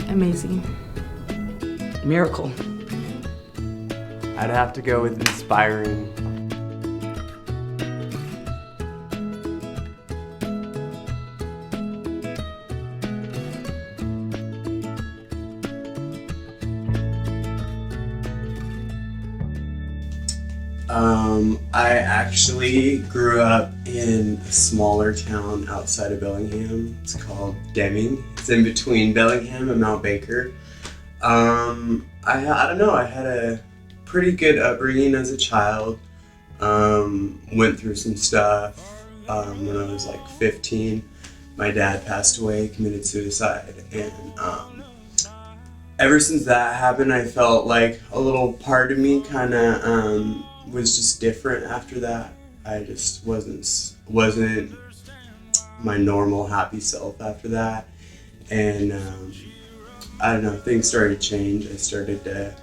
Amazing. Miracle. I'd have to go with inspiring. I actually grew up in a smaller town outside of Bellingham. It's called Deming. It's in between Bellingham and Mount Baker. I don't know, I had a pretty good upbringing as a child. Went through some stuff. When I was like 15, my dad passed away, committed suicide, and ever since that happened, I felt like a little part of me kind of was just different after that. I just wasn't my normal happy self after that, and I don't know, things started to change. I started to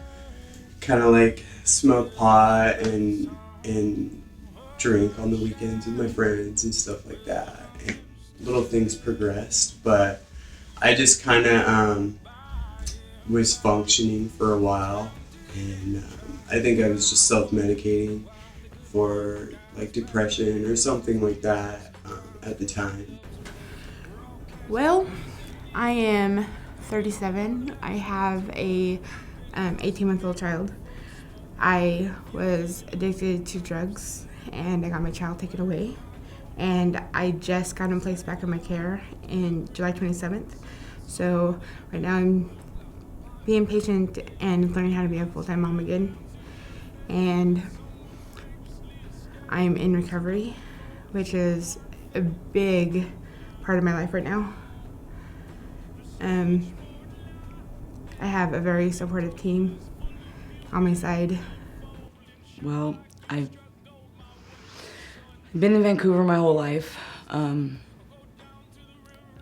kind of like smoke pot and drink on the weekends with my friends and stuff like that, and little things progressed, but I just kind of was functioning for a while, and I think I was just self-medicating for like depression or something like that at the time. Well, I am 37. I have a 18-month-old child. I was addicted to drugs, and I got my child taken away. And I just got him placed back in my care in July 27th. So right now I'm being patient and learning how to be a full-time mom again. And I'm in recovery, which is a big part of my life right now. I have a very supportive team on my side. Well, I've been in Vancouver my whole life.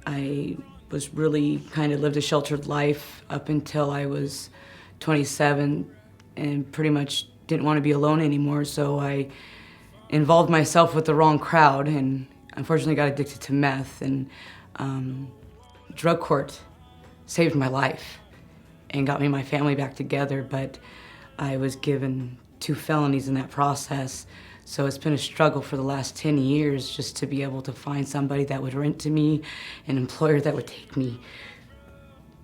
I was really kind of lived a sheltered life up until I was 27 and pretty much didn't want to be alone anymore, so I involved myself with the wrong crowd and unfortunately got addicted to meth, and drug court saved my life and got me and my family back together, but I was given 2 felonies in that process. So it's been a struggle for the last 10 years just to be able to find somebody that would rent to me, an employer that would take me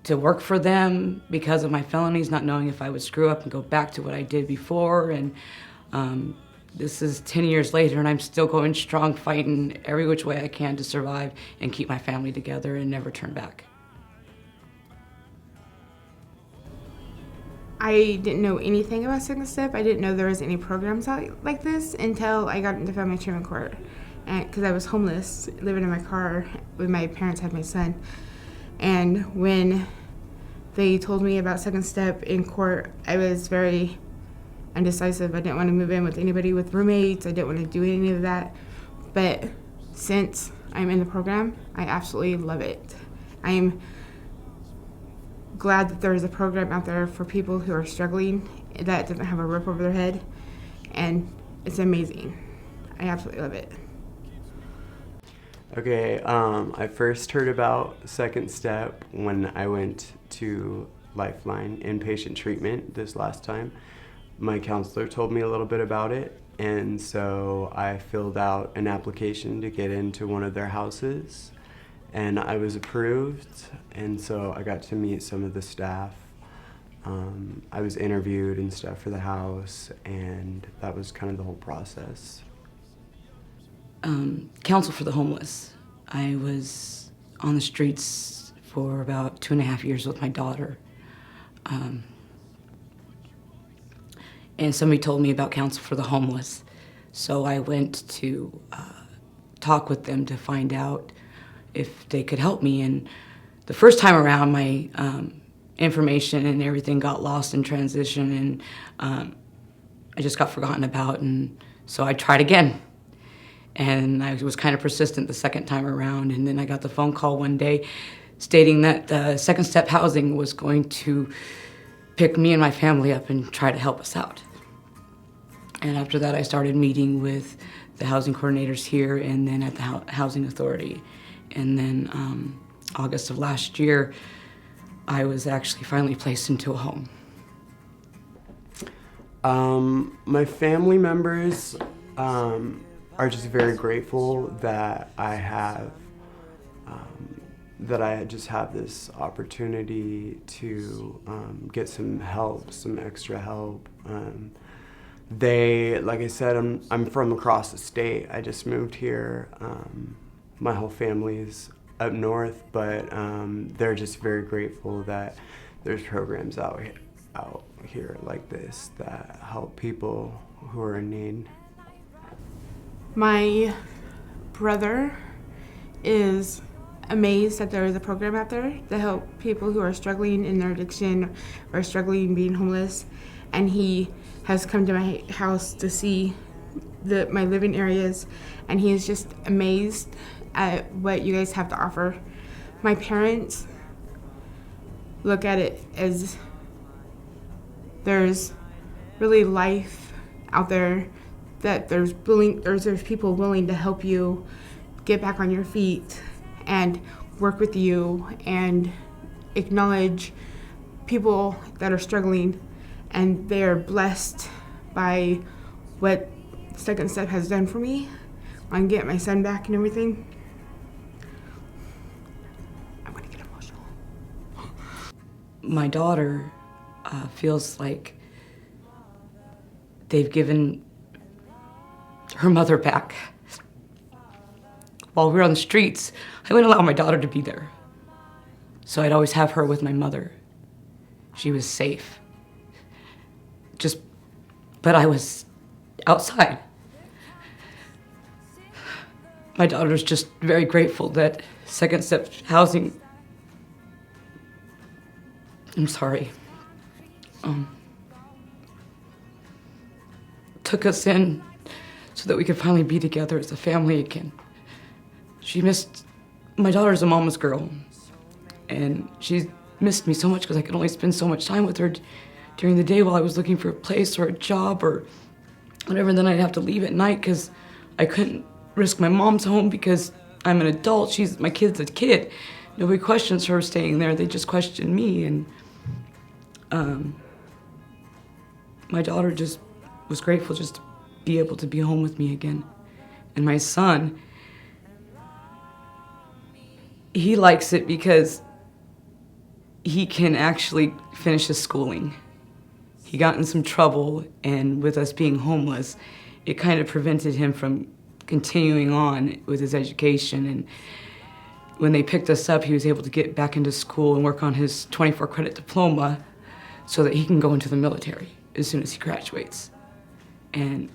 to work for them because of my felonies, not knowing if I would screw up and go back to what I did before. And this is 10 years later, and I'm still going strong, fighting every which way I can to survive and keep my family together and never turn back. I didn't know anything about Second Step. I didn't know there was any programs out like this until I got into family treatment court. And because I was homeless, living in my car when my parents had my son. And when they told me about Second Step in court, I was very indecisive. I didn't want to move in with anybody with roommates. I didn't want to do any of that. But since I'm in the program, I absolutely love it. I'm glad that there is a program out there for people who are struggling that doesn't have a roof over their head, and it's amazing. I absolutely love it. Okay, I first heard about Second Step when I went to Lifeline inpatient treatment this last time. My counselor told me a little bit about it, and so I filled out an application to get into one of their houses, and I was approved, and so I got to meet some of the staff. I was interviewed and stuff for the house, and that was kind of the whole process. Counsel for the homeless. I was on the streets for about 2.5 years with my daughter. And somebody told me about Counsel for the Homeless. So I went to talk with them to find out if they could help me. And the first time around, my information and everything got lost in transition, and I just got forgotten about, and so I tried again. And I was kind of persistent the second time around, and then I got the phone call one day stating that Second Step Housing was going to pick me and my family up and try to help us out. And after that, I started meeting with the housing coordinators here and then at the Housing Authority. And then August of last year, I was actually finally placed into a home. My family members are just very grateful that I just have this opportunity to get some help, some extra help. Like I said, I'm from across the state. I just moved here. My whole family's up north, but they're just very grateful that there's programs out here like this that help people who are in need. My brother is amazed that there is a program out there to help people who are struggling in their addiction or struggling being homeless, and he has come to my house to see my living areas, and he is just amazed at what you guys have to offer. My parents look at it as there's really life out there, that there's people willing to help you get back on your feet and work with you and acknowledge people that are struggling, and they're blessed by what Second Step has done for me on getting my son back and everything. I'm gonna get emotional. My daughter feels like they've given her mother back. While we were on the streets, I wouldn't allow my daughter to be there. So I'd always have her with my mother. She was safe. But I was outside. My daughter's just very grateful that Second Step Housing, I'm sorry, took us in so that we could finally be together as a family again. My daughter's a mama's girl, and she missed me so much because I could only spend so much time with her during the day while I was looking for a place or a job or whatever. Then I'd have to leave at night because I couldn't risk my mom's home because I'm an adult. My kid's a kid. Nobody questions her staying there. They just question me. And my daughter just was grateful just to be able to be home with me again. And my son, he likes it because he can actually finish his schooling. He got in some trouble, and with us being homeless, it kind of prevented him from continuing on with his education. And when they picked us up, he was able to get back into school and work on his 24-credit diploma so that he can go into the military as soon as he graduates. And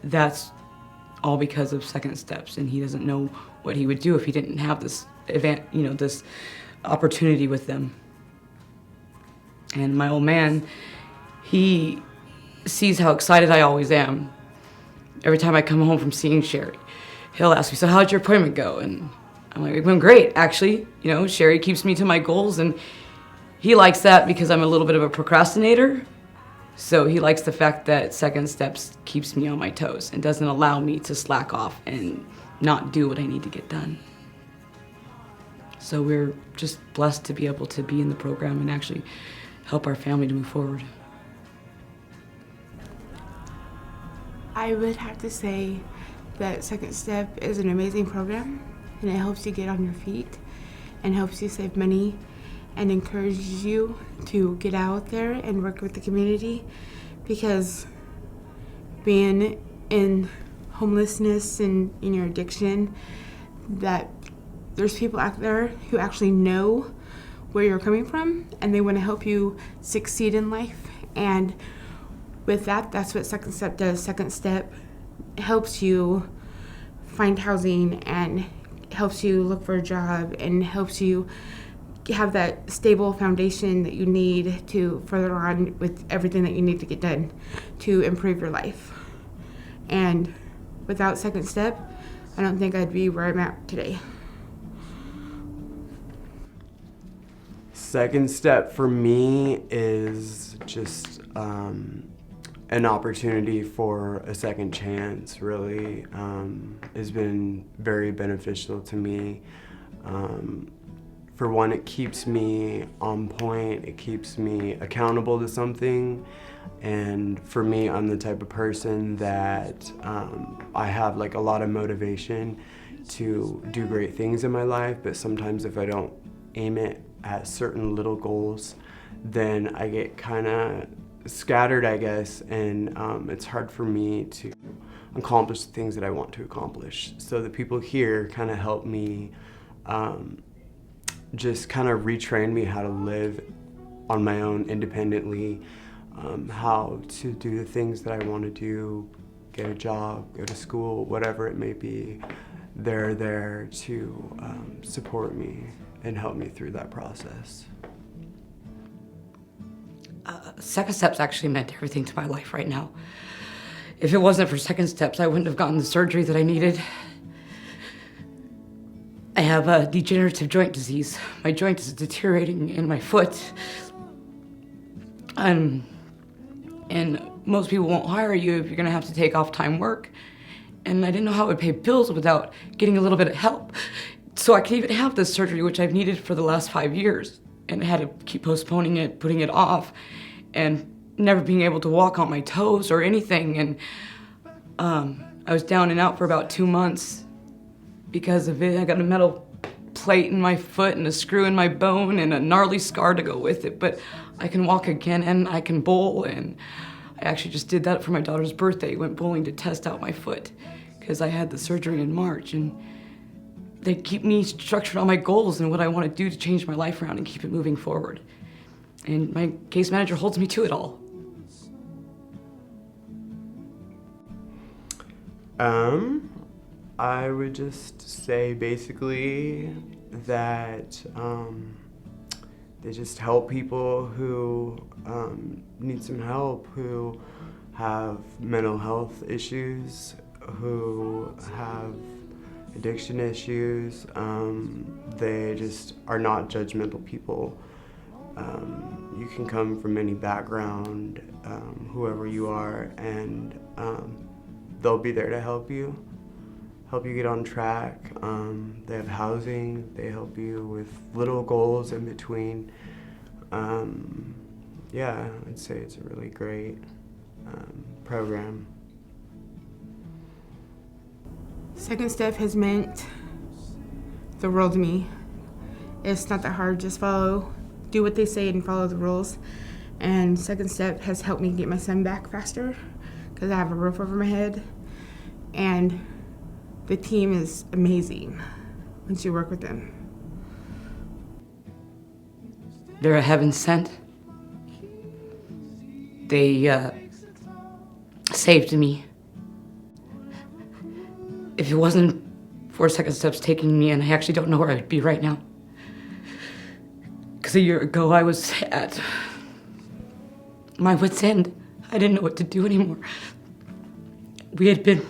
that's all because of Second Steps, and he doesn't know what he would do if he didn't have this this opportunity with them. And my old man, he sees how excited I always am. Every time I come home from seeing Sherry, he'll ask me, "So how'd your appointment go?" And I'm like, "It went great, actually. Sherry keeps me to my goals," and he likes that because I'm a little bit of a procrastinator. So he likes the fact that Second Steps keeps me on my toes and doesn't allow me to slack off and not do what I need to get done. So we're just blessed to be able to be in the program and actually help our family to move forward. I would have to say that Second Step is an amazing program, and it helps you get on your feet and helps you save money and encourages you to get out there and work with the community, because being in homelessness and in your addiction, that there's people out there who actually know where you're coming from and they want to help you succeed in life. And with that, that's what Second Step does. Second Step helps you find housing and helps you look for a job and helps you have that stable foundation that you need to further on with everything that you need to get done to improve your life. And without Second Step, I don't think I'd be where I'm at today. Second Step for me is just an opportunity for a second chance, really. Has been very beneficial to me. for one, it keeps me on point, it keeps me accountable to something. And for me, I'm the type of person that I have like a lot of motivation to do great things in my life, but sometimes if I don't aim it at certain little goals, then I get kind of scattered, I guess, and it's hard for me to accomplish the things that I want to accomplish. So the people here kind of help me just kind of retrain me how to live on my own independently, how to do the things that I want to do, get a job, go to school, whatever it may be. They're there to support me and help me through that process. Second Steps actually meant everything to my life right now. If it wasn't for Second Steps, I wouldn't have gotten the surgery that I needed. I have a degenerative joint disease. My joint is deteriorating in my foot. And most people won't hire you if you're gonna have to take off time work. And I didn't know how I would pay bills without getting a little bit of help. So I could even have this surgery, which I've needed for the last 5 years. And I had to keep postponing it, putting it off, and never being able to walk on my toes or anything. And I was down and out for about 2 months because of it. I got a metal plate in my foot and a screw in my bone and a gnarly scar to go with it. But I can walk again and I can bowl. And I actually just did that for my daughter's birthday. Went bowling to test out my foot because I had the surgery in March. And they keep me structured on my goals and what I want to do to change my life around and keep it moving forward. And my case manager holds me to it all. I would just say basically that they just help people who need some help, who have mental health issues, who have addiction issues. They just are not judgmental people. You can come from any background, whoever you are, and they'll be there to help you get on track. They have housing, they help you with little goals in between. Yeah, I'd say it's a really great program. Second Step has meant the world to me. It's not that hard, just do what they say and follow the rules. And Second Step has helped me get my son back faster because I have a roof over my head. And the team is amazing once you work with them. They're a heaven sent. They saved me. If it wasn't for Second Steps taking me in, I actually don't know where I'd be right now. Because a year ago, I was at my wit's end. I didn't know what to do anymore. We had been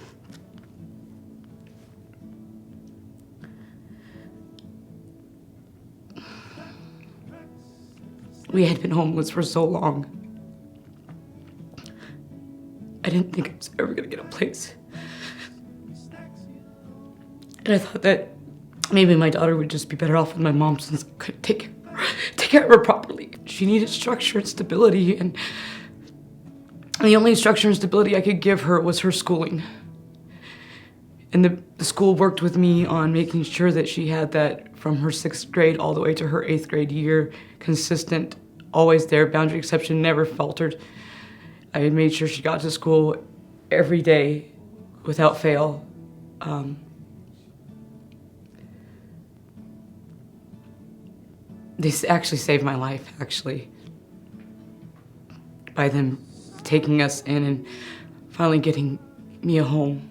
homeless for so long. I didn't think I was ever gonna get a place. And I thought that maybe my daughter would just be better off with my mom since I couldn't take care of her properly. She needed structure and stability, and the only structure and stability I could give her was her schooling. And the school worked with me on making sure that she had that from her 6th grade all the way to her 8th grade year, consistent, always there, boundary exception, never faltered. I had made sure she got to school every day without fail. They actually saved my life, actually, by them taking us in and finally getting me a home.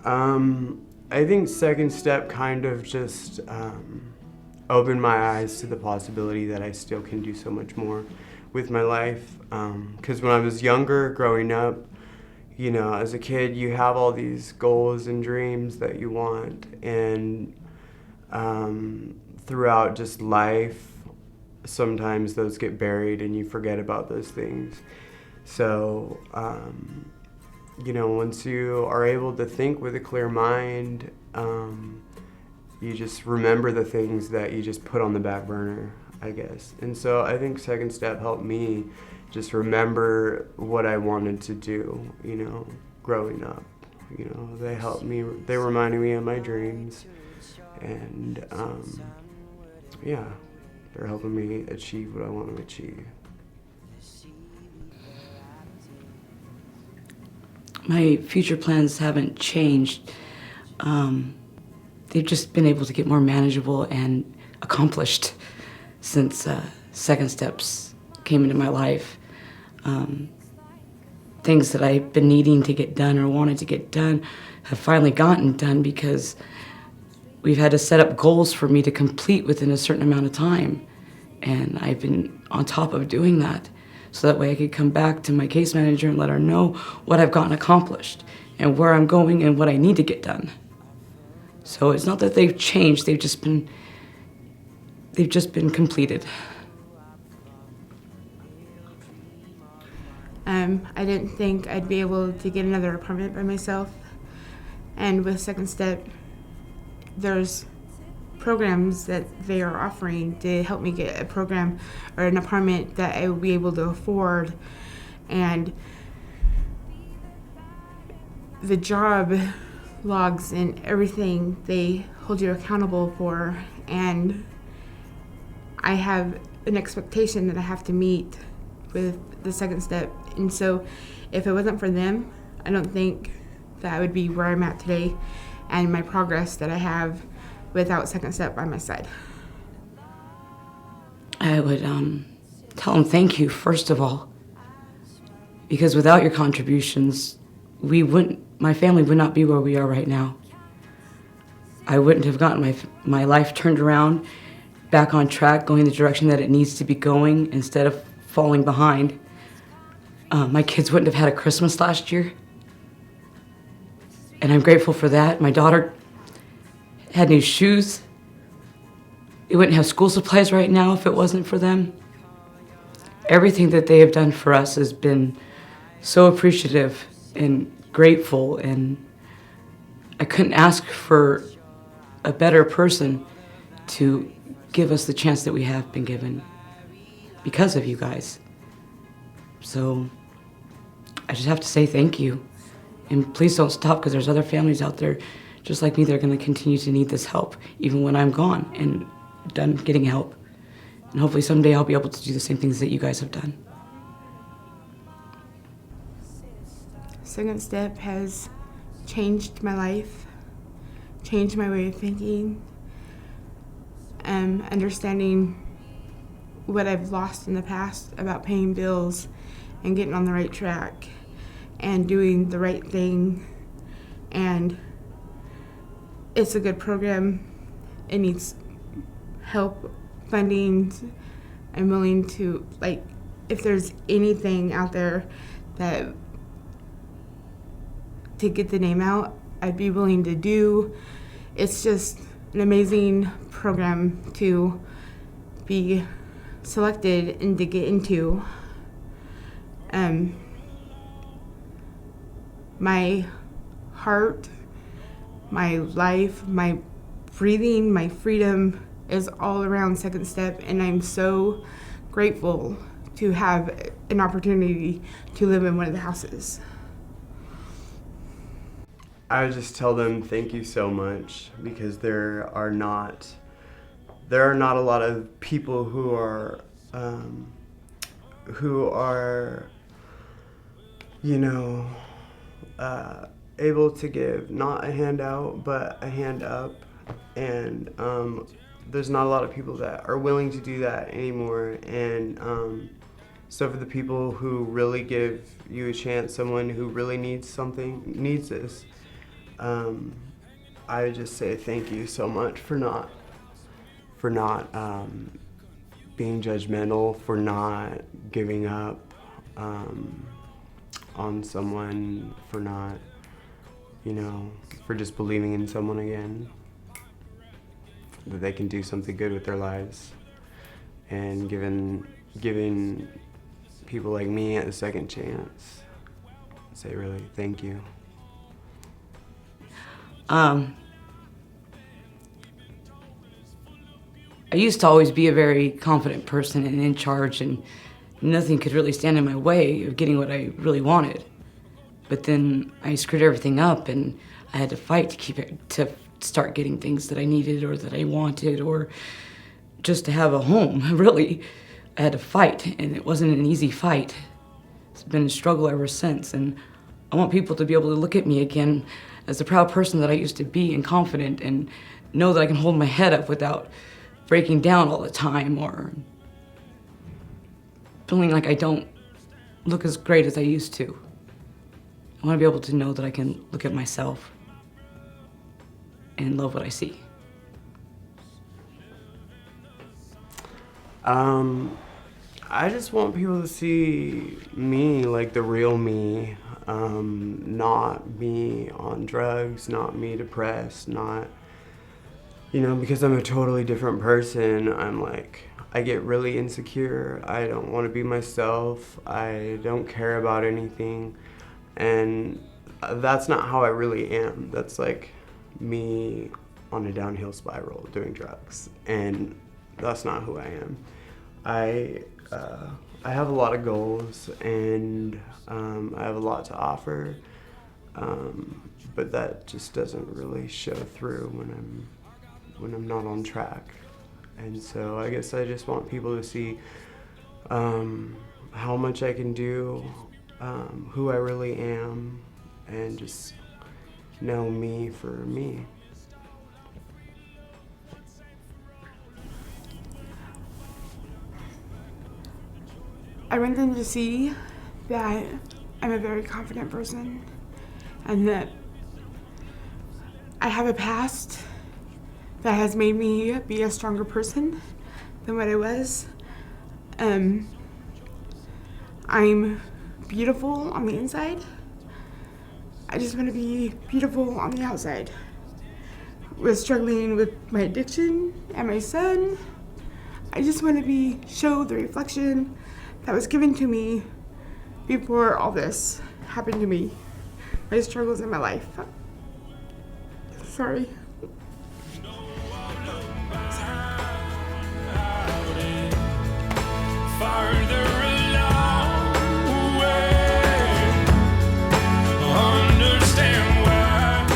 I think Second Step kind of just opened my eyes to the possibility that I still can do so much more with my life. Because when I was younger, growing up, you know, as a kid, you have all these goals and dreams that you want, and throughout just life, sometimes those get buried and you forget about those things. So, you know, once you are able to think with a clear mind, you just remember the things that you just put on the back burner, I guess. And so I think Second Step helped me just remember what I wanted to do, you know, growing up. You know, they helped me, they reminded me of my dreams, and yeah, they're helping me achieve what I want to achieve. My future plans haven't changed. They've just been able to get more manageable and accomplished since Second Steps came into my life. Things that I've been needing to get done or wanted to get done have finally gotten done because we've had to set up goals for me to complete within a certain amount of time. And I've been on top of doing that. So that way I could come back to my case manager and let her know what I've gotten accomplished and where I'm going and what I need to get done. So it's not that they've changed, they've just been completed. I didn't think I'd be able to get another apartment by myself. And with Second Step, there's programs that they are offering to help me get a program or an apartment that I will be able to afford. And the job logs and everything they hold you accountable for, and I have an expectation that I have to meet with the Second Step. And so if it wasn't for them, I don't think that I would be where I'm at today and my progress that I have without Second Step by my side. I would tell them thank you, first of all, because without your contributions, my family would not be where we are right now. I wouldn't have gotten my life turned around, back on track, going the direction that it needs to be going instead of falling behind. My kids wouldn't have had a Christmas last year, and I'm grateful for that. My daughter had new shoes. They wouldn't have school supplies right now if it wasn't for them. Everything that they have done for us has been so appreciative and grateful, and I couldn't ask for a better person to give us the chance that we have been given because of you guys. So I just have to say thank you, and please don't stop, because there's other families out there just like me that are going to continue to need this help even when I'm gone and done getting help. And hopefully someday I'll be able to do the same things that you guys have done. Second Step has changed my life, changed my way of thinking, understanding what I've lost in the past about paying bills and getting on the right track and doing the right thing. And it's a good program. It needs help, funding. I'm willing to, if there's anything out there that to get the name out, I'd be willing to do. It's just an amazing program to be selected and to get into. My heart, my life, my breathing, my freedom is all around Second Step, and I'm so grateful to have an opportunity to live in one of the houses. I would just tell them thank you so much, because there are not a lot of people who are able to give not a handout but a hand up, and there's not a lot of people that are willing to do that anymore. And so for the people who really give you a chance, someone who really needs this, I would just say thank you so much for not being judgmental, for not giving up on someone, for not, for just believing in someone again, that they can do something good with their lives, and giving people like me a second chance. Say really thank you. I used to always be a very confident person and in charge, and nothing could really stand in my way of getting what I really wanted. But then I screwed everything up, and I had to fight to keep it, to start getting things that I needed or that I wanted, or just to have a home, really. I had to fight, and it wasn't an easy fight. It's been a struggle ever since, and I want people to be able to look at me again as the proud person that I used to be, and confident, and know that I can hold my head up without breaking down all the time or feeling like I don't look as great as I used to. I want to be able to know that I can look at myself and love what I see. I just want people to see me, like the real me, not me on drugs, not me depressed, not, because I'm a totally different person. I get really insecure. I don't want to be myself. I don't care about anything. And that's not how I really am. That's like me on a downhill spiral doing drugs. And that's not who I am. I have a lot of goals, and I have a lot to offer, but that just doesn't really show through when I'm not on track. And so I guess I just want people to see how much I can do, who I really am, and just know me for me. I want them to see that I'm a very confident person and that I have a past that has made me be a stronger person than what I was. I'm beautiful on the inside. I just want to be beautiful on the outside. With struggling with my addiction and my son, I just want to show the reflection that was given to me before all this happened to me, my struggles in my life. Sorry. Farther along the way, understand why.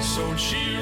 So she